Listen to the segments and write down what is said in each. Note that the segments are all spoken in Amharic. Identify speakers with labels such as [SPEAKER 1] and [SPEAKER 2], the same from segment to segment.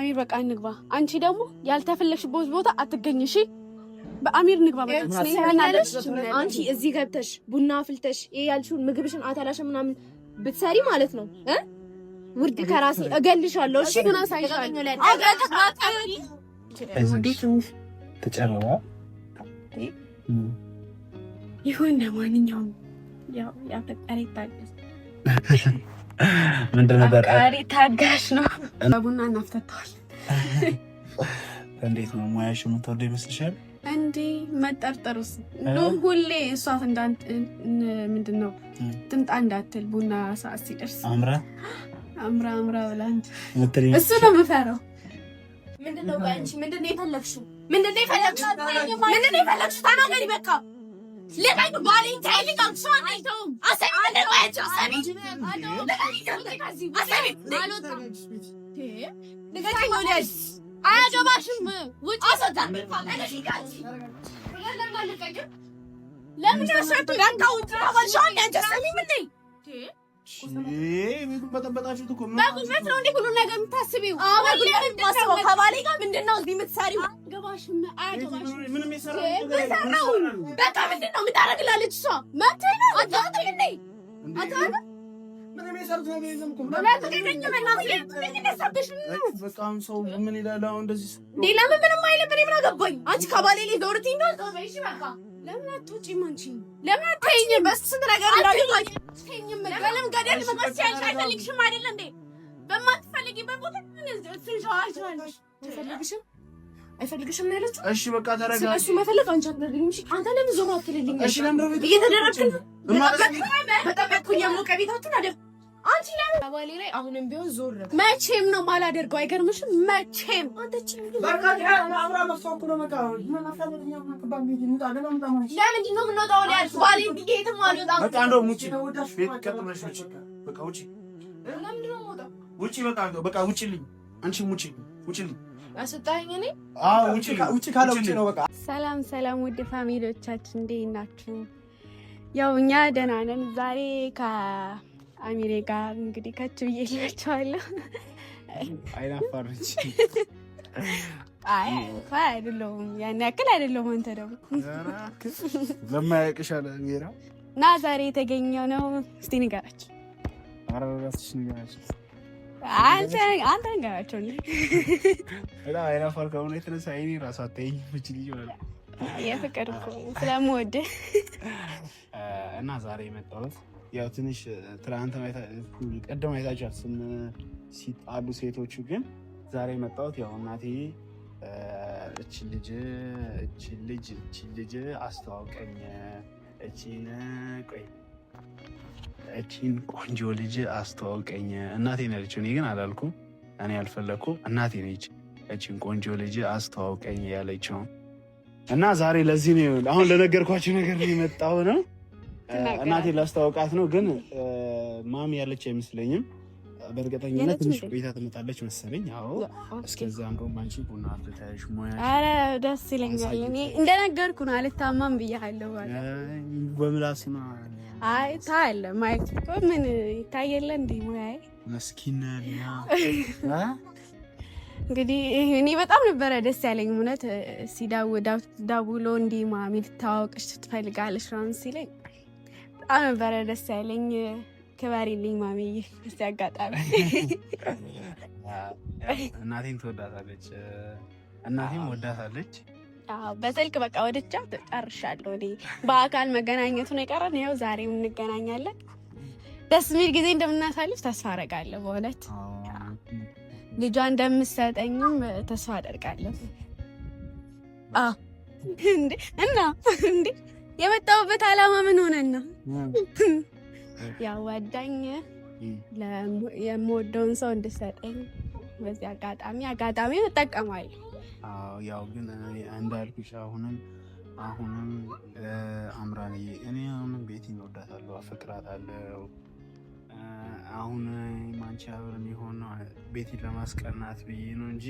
[SPEAKER 1] አሚር በቃ እንግባ። አንቺ ደግሞ ያልተፈለግሽበት ቦታ አትገኝ እሺ። በአሚር እንግባ።
[SPEAKER 2] አንቺ እዚህ ገብተሽ ቡና አፍልተሽ ይሄ ያልሽውን ምግብሽን አታላሽ ምናምን ብትሰሪ ማለት ነው ውርድ ከራሴ እገልሻለሁ። እሺ ግን አሳይሻለሁ።
[SPEAKER 3] ተጨረባ
[SPEAKER 1] ይሁን። ለማንኛውም ያው ያፈቀረ ይታገስ።
[SPEAKER 3] ምንድን ነበር?
[SPEAKER 1] አፍቃሪ ታጋሽ ነው። ቡና እናፍተታዋለን።
[SPEAKER 3] እንዴት ነው ሙያሽ? የምትወደው ይመስልሻል?
[SPEAKER 1] እንዴ መጠርጠሩስ እንደውም ሁሌ እሷት እንዳንተ ምንድነው ትምጣ እንዳትል ቡና ሰዓት ሲደርስ አምራ ብላንት እሱ ነው የምፈራው።
[SPEAKER 2] ምንድነው አንቺ ምንድነው የፈለግሽው? ምንድነው የፈለግሽው? ተናገሪ በቃ ለቃይ ባሊን ታይልኝ አክሽን አይተው አሰይ አንደዋቸው አሰሚ አያገባሽም። ውጭ አሰጣም አለሽካጂ ለምን ያሰጡ ጋንታው ተባልሻል። ያንተሰሚ ምን
[SPEAKER 3] በጠበጣችሁት እኮ
[SPEAKER 2] በጉልበት ነው እንዴ ሁሉ ነገር የምታስቢው? በጉልበት ማስበው ከባሌ ጋር ምንድነው እዚህ የምትሰሪው?
[SPEAKER 1] አያገባሽም።
[SPEAKER 3] ምንም የሰራው
[SPEAKER 2] በቃ ምንድነው የምታረግላለች እሷ? መብት ነው አታውቅም እንዴ? አታውቅም
[SPEAKER 3] ምንም የሰሩት ነገር የለም እኮ በጣም ሰው ምን ይላል አሁን እንደዚህ
[SPEAKER 2] ሌላ ምንም አይልም። እኔ ምን አገባኝ? አንቺ ከባሌ ላይ ዞርቲ ነው ተበይሽ በቃ
[SPEAKER 1] ለምን አትወጪም? አንቺ
[SPEAKER 2] ለምን አትይኝም? በስ ስንት ነገር እንዳይሆን አትይኝም። ለምን ገደል መግባት ሲያልሽ አይፈልግሽም አይደል እንዴ? በማትፈልጊበት ቦታ ትንሻዋለሽ። አይፈልግሽም ነው ያለችው።
[SPEAKER 3] እሺ በቃ ተረጋጋ።
[SPEAKER 2] እሱ መፈለግ አንቺ አትፈልጊም። እሺ አንተ ለምን ዞር አትልልኝ?
[SPEAKER 3] እሺ ለምን
[SPEAKER 2] እየተደረግኩ በጠበቅኩኝ የሞቀ ቤታችን አይደል? አንቺ ለምን ባሌ ላይ አሁንም ቢሆን ዞር
[SPEAKER 1] መቼም ነው ማላደርገው። አይገርምሽም? መቼም
[SPEAKER 2] አንተች
[SPEAKER 3] በቃ አብራ መስዋዕት ነው በቃ ምን አፈለኛ ማከባም ይንጣ ለምን ታማሽ
[SPEAKER 2] ለምንድን ነው የምንወጣው? ያልኩ ባሌ ዲጌትም አልወጣም።
[SPEAKER 3] በቃ እንደው ሙጪ ቤት ቀጥለሽ ውጪ። በቃ ውጪ።
[SPEAKER 2] ለምንድን ነው የምወጣው?
[SPEAKER 3] ውጪ በቃ ውጪልኝ። አንቺ ውጪልኝ።
[SPEAKER 2] አሰጣኝ እኔ
[SPEAKER 3] ውጪ ካለ ውጪ ነው በቃ።
[SPEAKER 1] ሰላም ውድ ፋሚሊዎቻችን እንዴት ናችሁ? ያው እኛ ደህና ነን። ዛሬ ከአሚሬ ጋር እንግዲህ ከች ብዬላችኋለሁ።
[SPEAKER 3] አይናፋርች
[SPEAKER 1] አይደለሁም ያን ያክል አይደለሁም። አንተ ደግሞ
[SPEAKER 3] ለማያውቅሻል ሜራ
[SPEAKER 1] እና ዛሬ የተገኘው ነው። እስቲ ንገራችሁ።
[SPEAKER 3] ኧረ እራስሽ ንገራችሁ።
[SPEAKER 1] አንተ ንገራቸው።
[SPEAKER 3] በጣም አይናፋር ከሆነ የተነሳ አይኔ ራሱ አታይኝ ብቻ ልጅ ማለት
[SPEAKER 1] የፍቅር እኮ ስለምወድህ
[SPEAKER 3] እና ዛሬ የመጣሁት ያው ትንሽ ትናንት ቀደም አይታችኋል ሲጣሉ ሴቶቹ። ግን ዛሬ የመጣሁት ያው እናቴ እቺ ልጅ አስተዋውቀኝ እቺን ቆንጆ ልጅ አስተዋውቀኝ እናቴ ነች። እኔ ግን አላልኩም፣ እኔ አልፈለኩም። እናቴ ነች እቺን ቆንጆ ልጅ አስተዋውቀኝ ያለችው እና ዛሬ ለዚህ ነው አሁን ለነገርኳችሁ ነገር ነው የመጣው ነው። እናቴ ላስተዋውቃት ነው። ግን ማሚ ያለች አይመስለኝም። በእርግጠኝነት ትንሽ ቆይታ ትመጣለች መሰለኝ። አዎ እስከዛ እንደውም አንቺ ቡና አፍልተሽ ሙያ።
[SPEAKER 1] ኧረ ደስ ይለኛል። እኔ እንደነገርኩ ነው አልታማም ብያለሁ።
[SPEAKER 3] በምላስ ነው
[SPEAKER 1] አይ ታለ ማይክ እኮ ምን ይታየለ እንዴ? ሙያዬ
[SPEAKER 3] መስኪና
[SPEAKER 1] እንግዲህ እኔ በጣም ነበረ ደስ ያለኝ እውነት። ሲደውሎ እንዲህ ማሚ ልታወቅሽ ትፈልጋለሽ ምናምን ሲለኝ በጣም ነበረ ደስ ያለኝ። ክበሪልኝ ማሚዬ። እስቲ አጋጣሚ
[SPEAKER 3] እናቴን ትወዳታለች፣ እናቴም ወዳታለች።
[SPEAKER 1] በስልክ በቃ ወደቻ ጨርሻለሁ። እኔ በአካል መገናኘቱ ነው የቀረን። ያው ዛሬም እንገናኛለን። ደስ የሚል ጊዜ እንደምናሳልፍ ተስፋ አደርጋለሁ። በእውነት ልጇ እንደምትሰጠኝም ተስፋ አደርጋለሁ። እንዴ የመጣሁበት ዓላማ ምን ሆነና ያው ወዳኝ የምወደውን ሰው እንድሰጠኝ በዚህ አጋጣሚ እጠቀማለሁ።
[SPEAKER 3] ያው ግን እንዳልኩሽ አሁንም አምራንዬ እኔ አሁንም ቤቴን እወዳታለሁ፣ አፈቅራታለሁ። አሁን ማንቺ አብረን የሆነው ቤቴን ለማስቀናት ብዬ ነው እንጂ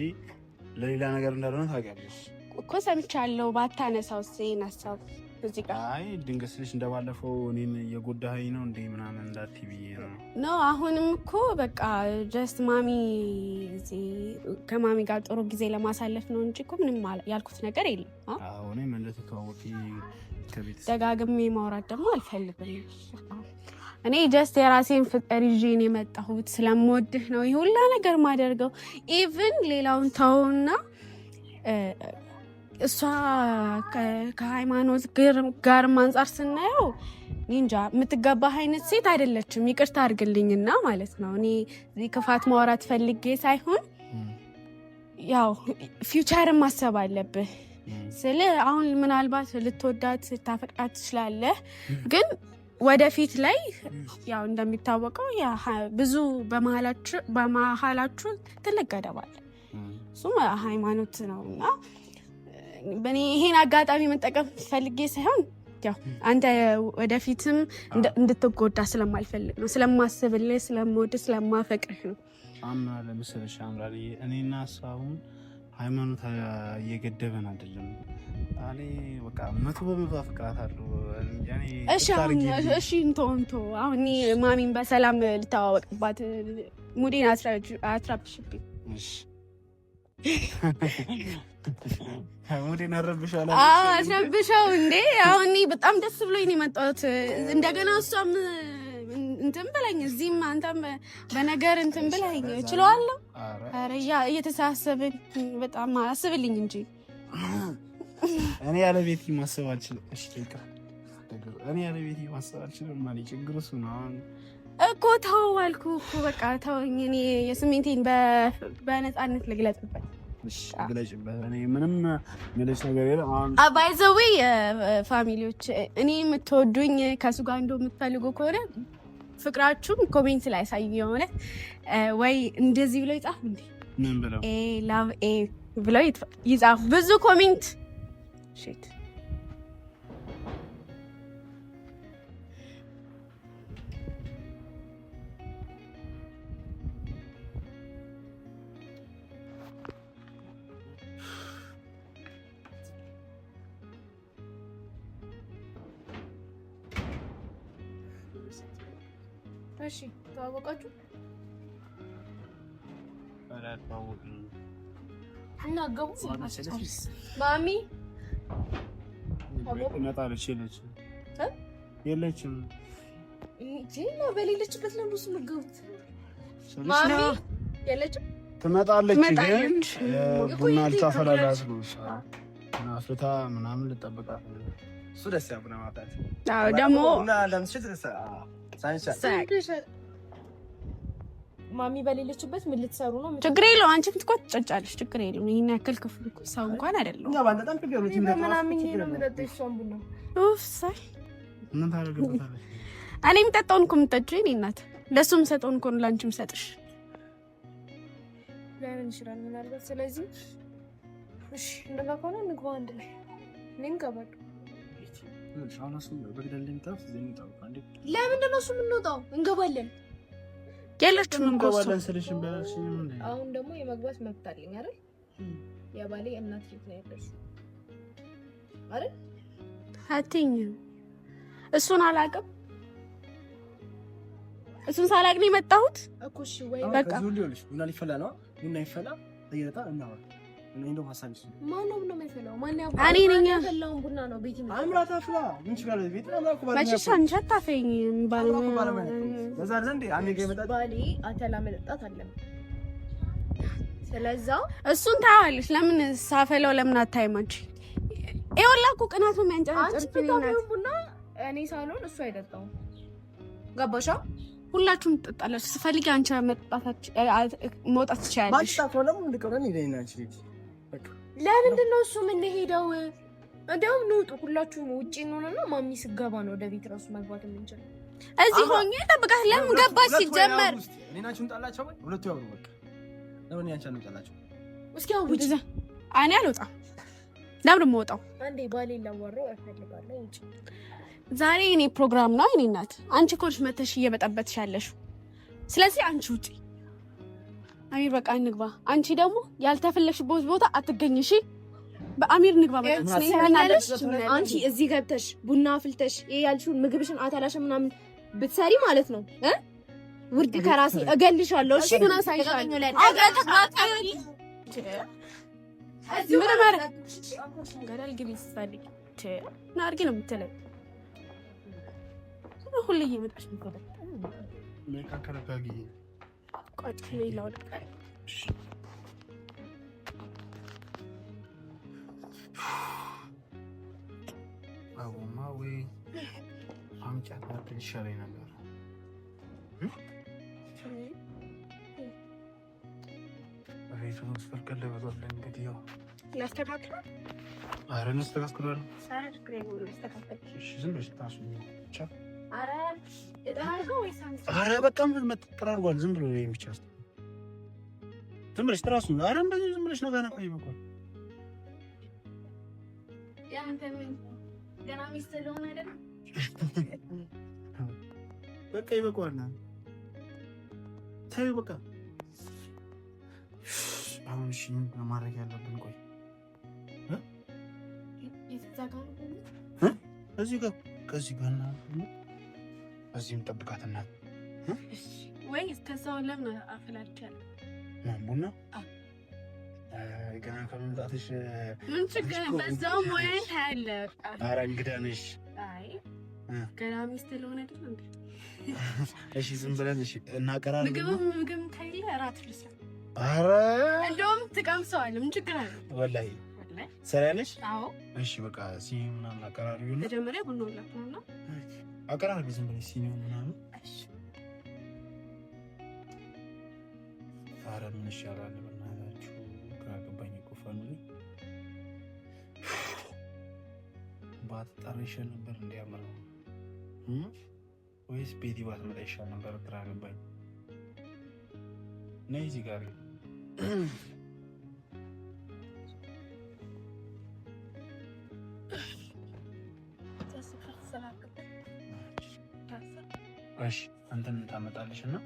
[SPEAKER 3] ለሌላ ነገር እንዳልሆነ ታውቂያለሽ
[SPEAKER 1] እኮ። ሰምቻለሁ ባታነሳው እኔን ሀሳብ እዚህ ጋር
[SPEAKER 3] አይ ድንገት ስልሽ እንደባለፈው እኔን የጎዳኸኝ ነው እንዴ ምናምን እንዳትዪ ብዬ ነው።
[SPEAKER 1] አሁንም እኮ በቃ ጀስት ማሚ እዚህ ከማሚ ጋር ጥሩ ጊዜ ለማሳለፍ ነው እንጂ እኮ ምንም ያልኩት ነገር የለም።
[SPEAKER 3] አዎ እኔም እንደተተዋወቂ ከቤት
[SPEAKER 1] ደጋግሜ ማውራት ደግሞ አልፈልግም። እኔ ጀስት የራሴን ፍቅር ይዤ ነው የመጣሁት። ስለምወድህ ነው ይሄ ሁላ ነገር ማደርገው። ኢቭን ሌላውን ተውና እሷ ከሃይማኖት ጋር አንጻር ስናየው እንጃ የምትገባህ አይነት ሴት አይደለችም። ይቅርታ አድርግልኝና ማለት ነው። እኔ ክፋት ማውራት ፈልጌ ሳይሆን ያው ፊውቸርን ማሰብ አለብህ። ስለ አሁን ምናልባት ልትወዳት ታፈቅራት ትችላለህ፣ ግን ወደፊት ላይ ያው እንደሚታወቀው ብዙ በመሀላችሁ ትልቅ ገደብ አለ። እሱም ሃይማኖት ነውና በእኔ ይሄን አጋጣሚ መጠቀም ፈልጌ ሳይሆን ያው አንተ ወደፊትም እንድትጎዳ ስለማልፈልግ ነው። ስለማስብልህ፣ ስለምወድህ፣ ስለማፈቅርህ ነው።
[SPEAKER 3] ለምሳሌ አምራሪ እኔና እሷ አሁን ሃይማኖት እየገደበን አይደለም። እኔ በቃ 100% አፍቅራታለሁ።
[SPEAKER 1] እሺ እንቶ አሁን ማሚን በሰላም ልታዋወቅባት ሙዴን አትራብሽብኝ።
[SPEAKER 3] ሙዴን
[SPEAKER 1] አትረብሸው እንዴ! አሁን በጣም ደስ ብሎኝ ነው የመጣሁት። እንደገና እሷም እንትን ብለኝ እዚህም አንተም በነገር እንትን ብለኝ እችለዋለሁ። ኧረ እየተሳሰብን በጣም አስብልኝ እንጂ
[SPEAKER 3] እኔ ያለ ቤት ማሰብ አልችልም። እሺ እኔ ያለ ቤት ማሰብ አልችልም ማለት ችግሩ እሱ ነው
[SPEAKER 1] እኮ። ተው አልኩህ እኮ በቃ ተወኝ። እኔ የስሜቴን በነፃነት ልግለጽበት።
[SPEAKER 3] ግለጭበት። እኔ ምንም የሚለች ነገር የለም።
[SPEAKER 1] ባይ ዘ ዌይ ፋሚሊዎች እኔ የምትወዱኝ ከሱ ጋር እንደምትፈልጉ ከሆነ ፍቅራችሁን ኮሜንት ላይ ሳይ የሆነ ወይ እንደዚህ ብለው ይጻፍ እንዴ
[SPEAKER 3] ምን ብለው
[SPEAKER 1] ላቭ ብለው ይጻፍ ብዙ ኮሜንት ሺት
[SPEAKER 2] እሺ ተዋወቃችሁ? እና ገቡ ማሚ
[SPEAKER 3] የለችም
[SPEAKER 2] ጂና በሌለችበት ለምን እሱ መገቡት? ማሚ የለችም።
[SPEAKER 3] ትመጣለች ግን ቡና ልታፈላላት ነው። አፍልታ ምናምን ልጠብቃት እሱ ደስ ያቡና ማታት
[SPEAKER 1] ደግሞ
[SPEAKER 3] እና ለምሽት
[SPEAKER 2] ማሚ በሌለችበት ምን ልትሰሩ ነው?
[SPEAKER 1] ችግር የለውም። አንቺ ብትቆጥ ጨጫለሽ። ችግር የለውም። ይሄን ያክል ክፍል ሰው እንኳን አይደለም። እኔ የምጠጣውን እኮ የምጠጪው የእኔ እናት፣ ለእሱ የምሰጠውን እኮ ነው ለአንቺ የምሰጥሽ።
[SPEAKER 2] ላይሆን ይችላል ምናልባት። ስለዚህ እሺ እንደዛ ከሆነ እንግባ አንድ ላይ። እኔም እገባለሁ። ለምንድን ነው እሱ የምንወጣው? እንገባለን።
[SPEAKER 1] የለችም
[SPEAKER 3] እንገባለን ስልሽም በላሽኝ።
[SPEAKER 2] አሁን ደግሞ የመግባት መብት አለኝ አይደል? የባሌ እናት ልጅ ነው ያለሽው አይደል?
[SPEAKER 1] አትይኝም። እሱን አላውቅም። እሱን ሳላውቅ ነው የመጣሁት እኮ። እሺ ወይ በቃ
[SPEAKER 3] ቡና ሊፈላ ነው። ቡና ይፈላ እየጠጣ እናወራ። እኔ እንደው ሀሳብ ይስጥ
[SPEAKER 2] ማነው ቡና የሚፈላው? ማን ያው
[SPEAKER 1] እኔ ነኝ።
[SPEAKER 2] ያፈላው ቡና ነው ቤት ነው።
[SPEAKER 3] አምራታ ፍላ ምን ችግር አለ? ቤት አምራኩ ባለ
[SPEAKER 1] ማቺ ሳንቻታ ፈኝ ባለ
[SPEAKER 3] ለዛ ዘንድ አንዴ ገመጣ
[SPEAKER 2] ባሌ አተላ መጠጣት አለ። ስለዛ
[SPEAKER 1] እሱን ታያለሽ። ለምን ሳፈላው ለምን አታይም አንቺ? ይኸውላችሁ ቅናቱ የሚያንጨርጭር
[SPEAKER 2] ቡና እኔ ሳልሆን እሱ አይጠጣውም። ገባሻ?
[SPEAKER 1] ሁላችሁም ትጠጣላችሁ። ስፈልጊ አንቺ መውጣት ትችያለሽ።
[SPEAKER 2] ለምንድን ነው እሱ የምንሄደው? እንዲያውም እንውጡ ሁላችሁም ውጪ እንሆንና ማሚ ስገባ ነው ወደ ቤት እራሱ መግባት የምንችለው።
[SPEAKER 1] እዚህ ሆኜ ጠብቃት። ለምን ገባች ሲጀመር?
[SPEAKER 3] እኔናችሁን ጣላቸው ወይ ሁለቱ ያው በቃ ለምን ያንቻን ነው ጣላቸው?
[SPEAKER 2] እስኪ አሁን ውጪ።
[SPEAKER 1] እኔ አልወጣም። ለምን የምወጣው?
[SPEAKER 2] አንዴ ባሌ ላወራው እፈልጋለሁ። ውጪ።
[SPEAKER 1] ዛሬ እኔ ፕሮግራም ነው። እኔ እናት አንቺ እኮ ነሽ መተሽ እየበጠበጥሽ ያለሽው። ስለዚህ አንቺ ውጪ። አሚር በቃ እንግባ። አንቺ ደግሞ ያልተፈለግሽበት ቦታ አትገኝሽ። በአሚር ንግባ
[SPEAKER 2] አንቺ እዚህ ገብተሽ ቡና አፍልተሽ ይሄ ያልሽውን ምግብሽን አታላሽ ምናምን ብትሰሪ ማለት ነው ውርድ ከራሴ እገልሻለሁ። እሺ ምን አሳይሻለሁ? ገደል ግቢ ስትፈልጊ ናርጊ ነው የምትለኝ። ሁሌ እየመጣሽ ነው
[SPEAKER 3] አምጫት ባትል ይሻለኝ ነበር። ቤቱን ስፈርቀል ለበዛት እንግዲህ ያው
[SPEAKER 1] ላስተካክለው።
[SPEAKER 3] ኧረ እናስተካክለዋለን። ዝም ብለሽ ታሱ ብቻ። ኧረ በጣም ተጠራርጓል። ዝም ብሎ ይሄን ብቻ ዝም ብለሽ ትራሱ። ኧረ እንደዚህ ዝም ብለሽ ነው ገና ቆይ በቃ
[SPEAKER 1] ገና ሚስት ስለሆነ አይደል?
[SPEAKER 3] በቃ ይበቃዋል። ተይው በቃ አሁን እሺ ምንድን ነው ማድረግ ያለብን? ቆይ እዚህ ጋር ከዚህ ጋር እና እዚህም ጠብቃትና
[SPEAKER 1] ወይ እስከዛው ለምን አፈላልቻለሁ
[SPEAKER 3] ቡና ገና ከመምጣትሽ
[SPEAKER 1] ምን ችግር በዛው ወይ ታለ።
[SPEAKER 3] ኧረ እንግዳ ነሽ።
[SPEAKER 1] አይ ገና ሚስት ስለሆነ አይደል እንዴ?
[SPEAKER 3] እሺ ዝም ብለን እሺ እናቀራለን።
[SPEAKER 1] ምግብ ካይለ እራት ልስራ።
[SPEAKER 3] ኧረ
[SPEAKER 1] እንደውም ትቀምሰዋለህ። ምን ችግር አለ?
[SPEAKER 3] ወላሂ ሰራለሽ?
[SPEAKER 1] አዎ
[SPEAKER 3] እሺ በቃ ሲኒ ምናምን አቀራርቢው ነው።
[SPEAKER 1] መጀመሪያ ቡና ላፍና
[SPEAKER 3] አቀራርቢ ዝም ብለሽ ሲኒው ምናምን።
[SPEAKER 1] እሺ
[SPEAKER 3] ኧረ ምን ይሻላል በእናታችሁ? ግራ ገባኝ እኮ ፋሚሊ። ባትጠራ ይሻል ነበር እንዲያምር ወይስ ቤቲ ባትመጣ ይሻል ነበር? ግራ ገባኝ። ነይ እዚህ ጋር እሺ እንትን ታመጣለሽ እና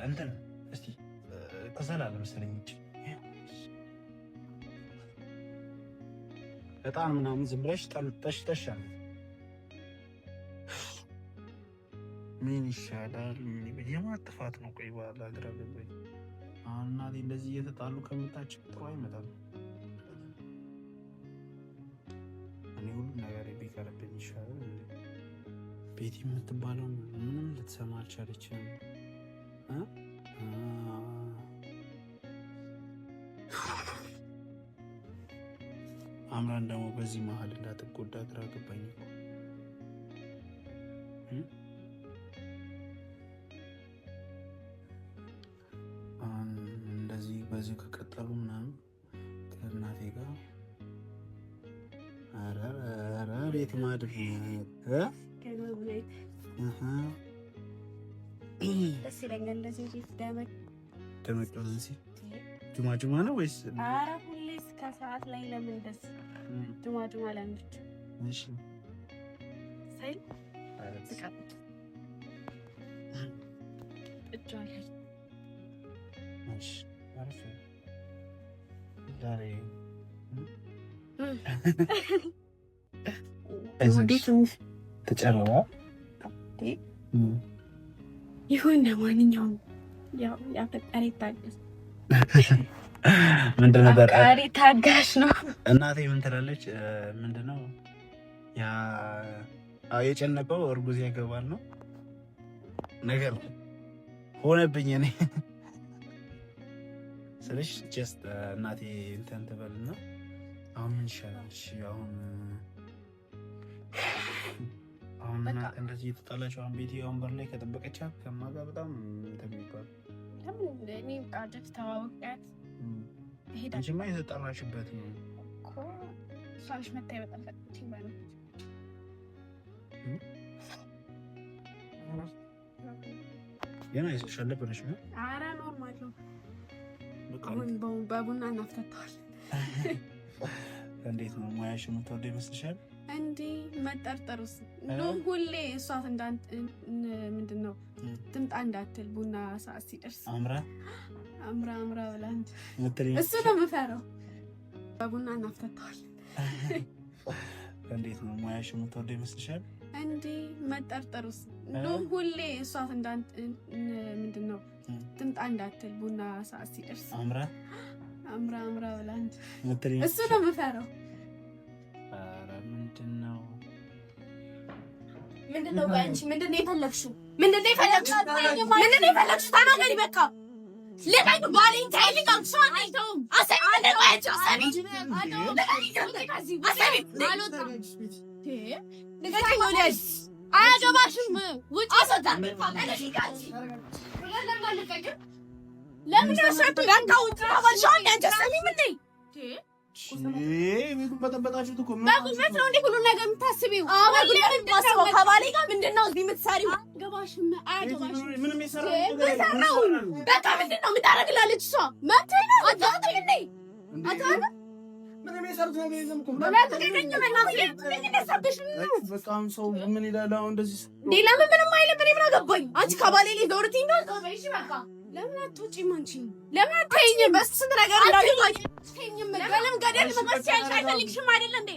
[SPEAKER 3] እንትን እስቲ ከሰላለ መሰለኝ እንጂ በጣም ምናምን ዝም ብለሽ ጠሽ አለ። ምን ይሻላል? የማን ጥፋት ነው? ቆይ በኋላ ግራ ገባኝ። አሁን እናቴ እንደዚህ እየተጣሉ ከምታጭ ጥሩ አይመጣም። እኔ ሁሉ ነገር ቢቀርብኝ ይሻላል። ቤቲ የምትባለው ምንም ልትሰማ አልቻለችም። አምራን ደግሞ በዚህ መሀል እንዳትጎዳ ግራ ገባኝ እኮ። እንደዚህ በዚህ ከቀጠሉ ምናምን ከእናቴ ጋር ኧረ ቤት ማድረግ
[SPEAKER 1] ደስ ይለኛል። እንደዚህ ቤት ደመቅ
[SPEAKER 3] ሲል ጁማ ነው ወይስ?
[SPEAKER 1] ኧረ ሁሌ እስከ ሰዓት ላይ ለምን ደስ ጁማ ለምንድን?
[SPEAKER 3] እሺ
[SPEAKER 1] ሳይል ስቃት እጇለች።
[SPEAKER 3] እሺ አሪፍ ዛሬ ተጨረባ
[SPEAKER 1] ይሁን። ለማንኛውም ያው ያፈጣሪ ታገስ።
[SPEAKER 3] ምንድን ነበር?
[SPEAKER 1] አፍቃሪ ታጋሽ ነው።
[SPEAKER 3] እናቴ ምን ትላለች? ምንድነው ያ የጨነቀው እርጉዝ ያገባል ነው ነገር ሆነብኝ። እኔ ስለሽ ጀስት እናቴ እንትን ትበልና አሁን ምን ይሻላል? እሺ አሁን እናት እንደዚህ የተጣላችሁ አሁን ቤቲ ወንበር ላይ ከጠበቀቻት ከማጋ በጣም ተሚባል
[SPEAKER 1] ለምን እኔ ቃጀት ተዋወቃት ሄዳ
[SPEAKER 3] አንቺማ የተጣላችበት ነው
[SPEAKER 1] እኮ እሷንሽ መታ ይበጣል ይባላል።
[SPEAKER 3] የና ይሰሻል ብለሽ ነው?
[SPEAKER 1] ኧረ ኖርማል ነው። አሁን በቡና እናፍታታዋል።
[SPEAKER 3] እንዴት ነው ሙያሽ የምትወደው ይመስልሻል?
[SPEAKER 1] እንዴ መጠርጠሩስ ነው ሁሌ እሷ ምንድን ነው ትምጣ እንዳትል ቡና ሰዓት ሲደርስ
[SPEAKER 3] አምራ
[SPEAKER 1] ብላ እሱ ነው የምፈራው። በቡና እናፍታታለን።
[SPEAKER 3] እንዴት ነው ሙያሽ የምትወደው ይመስልሻል?
[SPEAKER 1] እንዴ መጠርጠሩስ እንደውም ሁሌ እሷ ምንድነው ትምጣ እንዳትል ቡና ሰዓት ሲደርስ አምራ ብላ እንጂ እሱ ነው የምፈራው።
[SPEAKER 3] ኧረ ምንድነው
[SPEAKER 2] አንቺ ምንድነው የፈለግሽው? ተናገሪ በቃ ለቃኝ ባሌን ታይልኝ አንቺን አይተውም አሰማለ ወያቸው አሰሚ አያገባሽም ውጪ አሰጣ ለምን ያሰጡ ያንታው ተባልሻል ያንተሰሚ ምን ነይ
[SPEAKER 3] ቤቱን በጠበጣችሁት እኮ
[SPEAKER 2] በጉልበት ነው እንዴ ሁሉ ነገር የምታስቢው? በጉልበት የምታስበው ከባሌ ጋር ምንድነው እዚህ የምትሰሪው?
[SPEAKER 1] አያገባሽም
[SPEAKER 3] ምንም የሰራው ነገር
[SPEAKER 2] ነው። በቃ ምንድነው የምታረግላለች እሷ? መብት ነው አታውቅም እንዴ? አታውቅም
[SPEAKER 3] ምንም የሰሩት ነገር የለም እኮ በቃ ሰው ምን ይላል አሁን እንደዚህ
[SPEAKER 2] ሌላ ምንም አይልም። እኔ ምን አገባኝ? አንቺ ከባሌ ላይ ዶርቲ ነው ተበይሽ በቃ
[SPEAKER 1] ለምን አትወጪም? አንቺ
[SPEAKER 2] ለምን አትተይኝም? በስንት ነገር እንዳገባኝ ተይኝም። ገለም ገደል መጥቻ አይፈልግሽም አይደል እንዴ?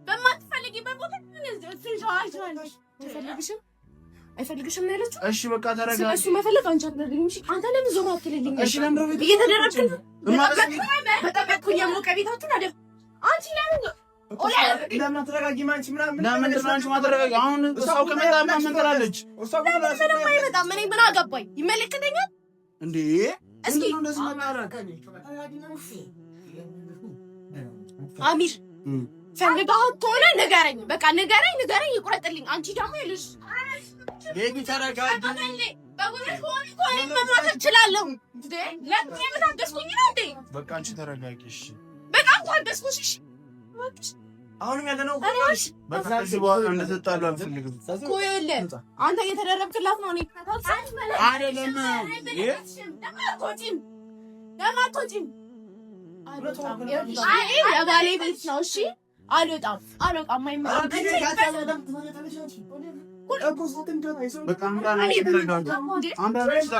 [SPEAKER 2] በማትፈልጊበት ቦታ ምን ትንሻዋለሽ? አይፈልግሽም ነው ያለችው።
[SPEAKER 3] እሺ በቃ ተረጋጊ።
[SPEAKER 2] እሱ መፈለግ አንቺ አትደርግም። እሺ አንተ ለምን ዞር አትልልኝ?
[SPEAKER 3] እሺ ለምን ነው
[SPEAKER 2] እየተደረግክ ነው? በጠበቅኩኝ የሞቀ ቤታችን አይደል? አንቺ ለምን
[SPEAKER 3] አትረጋጊም? አንቺ ለምን አንቺ ማትረጋጊ? አሁን እሷው ከመጣ ምን ትላለች? እሷው
[SPEAKER 2] ምንም አይመጣም። እኔ ምን አገባኝ? ይመለከተኛል
[SPEAKER 3] እንዴ? እስኪ እንደዚህ ማጣራት
[SPEAKER 2] አሚር ፈልጋው ከሆነ ንገረኝ። በቃ ንገረኝ፣ ይቁረጥልኝ። አንቺ ደግሞ ይልሽ
[SPEAKER 3] ቤቢ ተረጋጊ።
[SPEAKER 2] በጉልበት ሆነ መማት እችላለሁ እንዴ? ለምን የምታደስኩኝ ነው እንዴ?
[SPEAKER 3] በቃ አንቺ ተረጋጊ። እሺ
[SPEAKER 2] በጣም ታደስኩሽ። እሺ
[SPEAKER 3] አሁንም ያለነው በቃ እዚህ በኋላ እንደተጣሉ አልፈልግም
[SPEAKER 2] እኮ። ይኸውልህ አንተ እየተደረብክላት ነው። እኔ
[SPEAKER 3] አይደለም
[SPEAKER 2] ለማትወጪም የባሌ ቤት ነው። እሺ አልወጣም።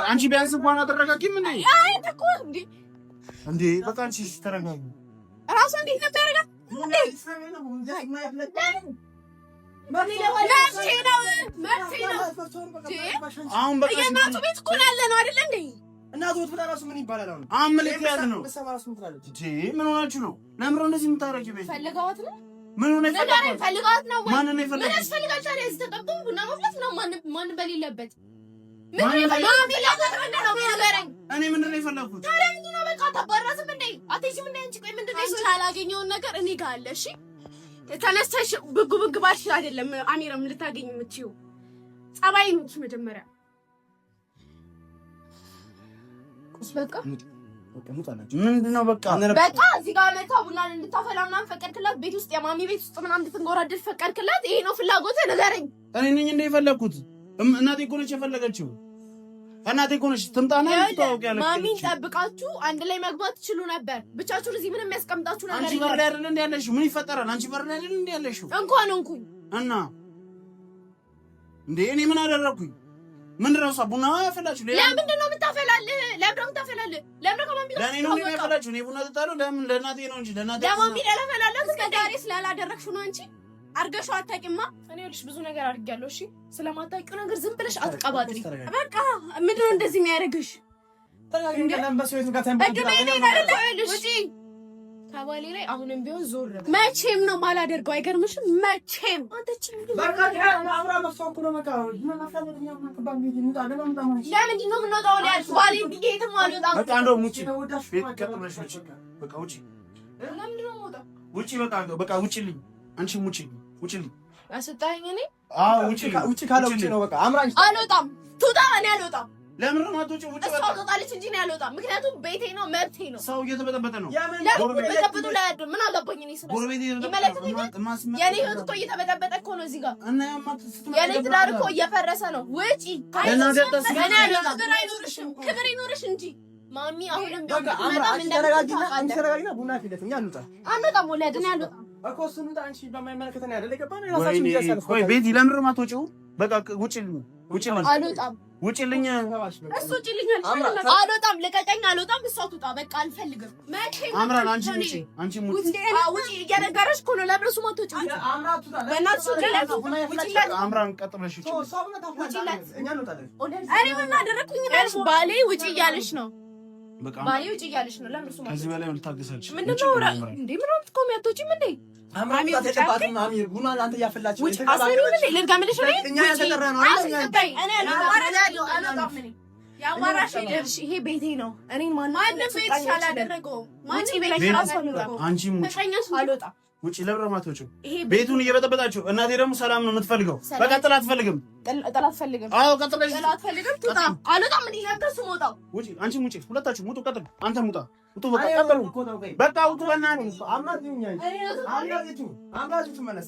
[SPEAKER 3] አንቺ ቢያንስ እንኳን አትረጋጊም እንዴ? በቃ አንቺ ተረጋጊ።
[SPEAKER 2] እራሷ እንዴት ነበር ያደረጋት?
[SPEAKER 3] አሁን በቃ
[SPEAKER 2] የእናቱ ቤት እኮ ያለ ነው አይደለ እንዴ?
[SPEAKER 3] እናቱ ቤት ራሱ ምን ይባላል? አሁን ምልክ ያዝ ነው። ምን ሆናችሁ ነው? ለምን ነው እንደዚህ የምታረጊው? ቤት
[SPEAKER 2] ፈልጋት ነው።
[SPEAKER 3] ምን ሆነ?
[SPEAKER 2] ፈልጋት ነው ወይ?
[SPEAKER 3] ማን ነው የፈለጋት?
[SPEAKER 2] ምን ያስፈልጋል ታዲያ? እዚህ ተቀምጦ ቡና መፍላት ነው። ማን በሌለበት
[SPEAKER 3] እኔ ምንድን ነው የፈለኩት?
[SPEAKER 2] ታዲያ ምንድን ነው? በቃ ታባራስም እንዴ? አትይዝም እንዴ? አንቺ ቆይ ምንድን ነው?
[SPEAKER 1] ያላገኘውን ነገር እኔ ጋር አለ። እሺ ተነስተሽ ብግ ባልሽ አይደለም አሚርም ልታገኝ የምትይው ጸባይ ነው መጀመሪያ።
[SPEAKER 2] በቃ
[SPEAKER 3] ምንድነው? በቃ
[SPEAKER 2] እዚህ ጋር መታ ቡናን እንድታፈላ ምናምን ፈቀድክላት? ቤት ውስጥ የማሚ ቤት ውስጥ ምናምን እንድትንጎራደድ ፈቀድክላት? ይሄ ነው ፍላጎትህ? ንገረኝ።
[SPEAKER 3] እኔ ነኝ እንደ የፈለኩት? እናቴ እኮ ነች የፈለገችው። እናቴ እኮ ነች ትምጣና ታውቂያለሽ።
[SPEAKER 2] ማሚን ጠብቃችሁ አንድ ላይ መግባት ትችሉ ነበር። ብቻችሁን እዚህ ምንም ያስቀምጣችሁ ነገር
[SPEAKER 3] አንቺ በር ላይ አይደል እንዴ ያለሽው? ምን ይፈጠራል? አንቺ በር ላይ አይደል እንዴ ያለሽው?
[SPEAKER 2] እንኳን እንኩኝ
[SPEAKER 3] እና እንዴ እኔ ምን አደረኩኝ? ምንድን ነው እሷ ቡና ያፈላችሁ?
[SPEAKER 2] ለምንድን ነው የምታፈላልህ? ለምን ከማሚ ጋር
[SPEAKER 3] ለእኔ ነው የሚያፈላችሁ? እኔ ቡና ጠጣለሁ። ለምን? ለእናቴ ነው እንጂ ለእናቴ
[SPEAKER 2] ለማሚ ለፈላላት እስከ ዛሬ
[SPEAKER 1] ስላላደረግሽው ነው አንቺ አርገሽው አታውቂማ።
[SPEAKER 2] እኔ ልጅ ብዙ ነገር አድርጌያለሁ። እሺ ስለማታውቂው ነገር ዝም ብለሽ አትቀባጥሪ።
[SPEAKER 1] በቃ ምንድን ነው እንደዚህ የሚያደርግሽ?
[SPEAKER 2] ከባሌ ላይ አሁንም ቢሆን ዞር በል።
[SPEAKER 1] መቼም ነው ማላደርገው። አይገርምሽም? መቼም
[SPEAKER 2] ለምንድን ነው የምንወጣው? ባሌ የትም አልወጣም።
[SPEAKER 3] በቃ እንደውም ውጪ በቃ ውጪ።
[SPEAKER 2] ለምንድን ነው የምወጣው?
[SPEAKER 3] ውጪ በቃ ውጪልኝ። አንቺም ውጪልኝ።
[SPEAKER 2] አስወጣኸኝ። እኔ
[SPEAKER 3] ውጪ ካለ ውጪ ነው በቃ። አምራኝ
[SPEAKER 2] አልወጣም። ትውጣ። እኔ አልወጣም።
[SPEAKER 3] ለምን ነው የማትወጪው? ውጪ
[SPEAKER 2] በቃ ትወጣለች እንጂ እኔ አልወጣም። ምክንያቱም ቤቴ ነው፣ መብቴ ነው።
[SPEAKER 3] ሰው እየተበጠበጠ ነው።
[SPEAKER 2] ለምን በጠበጡ ላይ አይደለም? ምን አገባኝ እኔ? የኔ ህይወት እኮ እየተበጠበጠ እኮ ነው እዚህ ጋር። የኔ ትዳር እኮ እየፈረሰ ነው። ውጪ። ክብር ይኖርሽ እንጂ ማሚ። አሁንም አንወጣም። ወላድ እኔ አልወጣም
[SPEAKER 3] እኮ እሱን አንቺ በማይመለከተን አይደል የገባነው? ቤቲ ለምን ነው የማትወጪው? በቃ ውጪልኝ።
[SPEAKER 2] አልወጣም።
[SPEAKER 3] ውጪልኝ።
[SPEAKER 2] እሱ ውጪልኝ። አልወጣም፣ ልቀቀኝ። አልወጣም። እሷ ትውጣ። በቃ አልፈልግም።
[SPEAKER 3] አምራን አንቺ ውጪ፣ አንቺ ውጪ።
[SPEAKER 2] ውጪ እየነገረሽ እኮ ነው። ለምን እሱ መጥቶ ውጪ? በእናትሽ
[SPEAKER 3] አምራን ቀጥ ብለሽ ውጪ።
[SPEAKER 2] እኔ ምን አደረኩኝ? ባሌ ውጪ እያለሽ ነው። ባሌ ውጪ እያለሽ ነው። ለምን እሱ መጥቶ?
[SPEAKER 3] ከዚህ በላይ ልታገሳልሽ
[SPEAKER 2] ምንድን ነው? እንዴ ምን ነው የምትቆሚ? አትወጪም እንዴ?
[SPEAKER 4] አማሚ ተጨባጭም አሚ ቡና አንተ ያፈላችሁ
[SPEAKER 2] ውጪ። አሰሪ ምን ልንጋምልሽ ነው?
[SPEAKER 4] እኛ ያተቀረነው
[SPEAKER 2] ያዋራሽ ይደርሽ። ይሄ ቤቴ ነው። እኔን ማንም ቤትሽ አላደረገውም። ውጪ ብለሽ ራሱ
[SPEAKER 3] አንቺም ውጪ። ውጪ ለብረማት ወጪ ቤቱን እየበጠበጣችሁ። እናቴ ደግሞ ሰላም ነው የምትፈልገው። በቃ ጥላ አትፈልግም።
[SPEAKER 2] ጥላ አትፈልግም።
[SPEAKER 3] አዎ ቀጥለሽ
[SPEAKER 2] ጥላ አትፈልግም። ትውጣ። አልወጣም። ምን ይላልከሱ? ሞጣው
[SPEAKER 3] ውጪ። አንቺም ውጪ። ሁለታችሁ ሙጡ። ቀጥል። አንተም ውጣ። ውጡ። በቃ ቀጥሉ። በቃ ውጡ። በእናትህ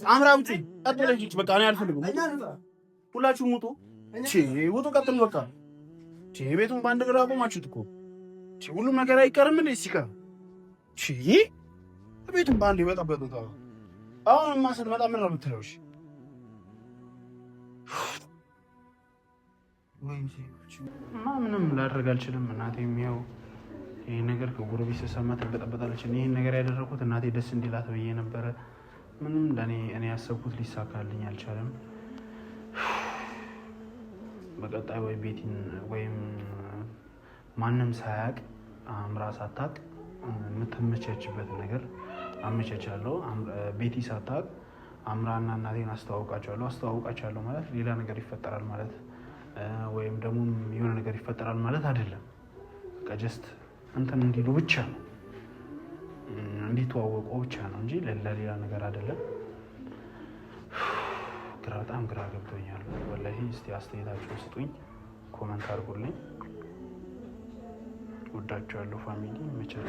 [SPEAKER 3] አምራ ውጪ። ቀጥለሽ ውጪ። በቃ እኔ አልፈልግም። ሁላችሁም ውጡ። እሺ ውጡ። ቀጥሉ። በቃ እሺ ቤቱን በአንድ ግራ አቆማችሁት እኮ። እሺ ሁሉም ነገር አይቀርም እንዴ? ሲቀር እሺ ቤቱን በአንድ ይበጣበጡት። አሁንማ ስትመጣ ምን ነው የምትለው? እሺ ምንም ላደርግ አልችልም። እናቴም ያው ይህ ነገር ከጎረቤት ስሰማ ትበጠበጣለች። ይህን ነገር ያደረኩት እናቴ ደስ እንዲላት ብዬ ነበረ። ምንም እኔ ያሰብኩት ሊሳካልኝ አልቻለም። በቀጣይ ወይ ቤቲን ወይም ማንም ሳያውቅ አምራ ሳታውቅ የምትመቻችበት ነገር አመቻቻለሁ። ቤቲ ሳታውቅ አምራና እናቴን አስተዋውቃቸዋለሁ ማለት ሌላ ነገር ይፈጠራል ማለት ወይም ደግሞ የሆነ ነገር ይፈጠራል ማለት አይደለም። በቃ ጀስት እንትን እንዲሉ ብቻ ነው፣ እንዲተዋወቁ ብቻ ነው እንጂ ለሌላ ነገር አይደለም። በጣም ግራ ገብቶኛል ወላሂ። እስቲ አስተያየታችሁን ስጡኝ፣ ኮመንት አድርጉልኝ። ወዳችኋለሁ ፋሚሊ። መቼም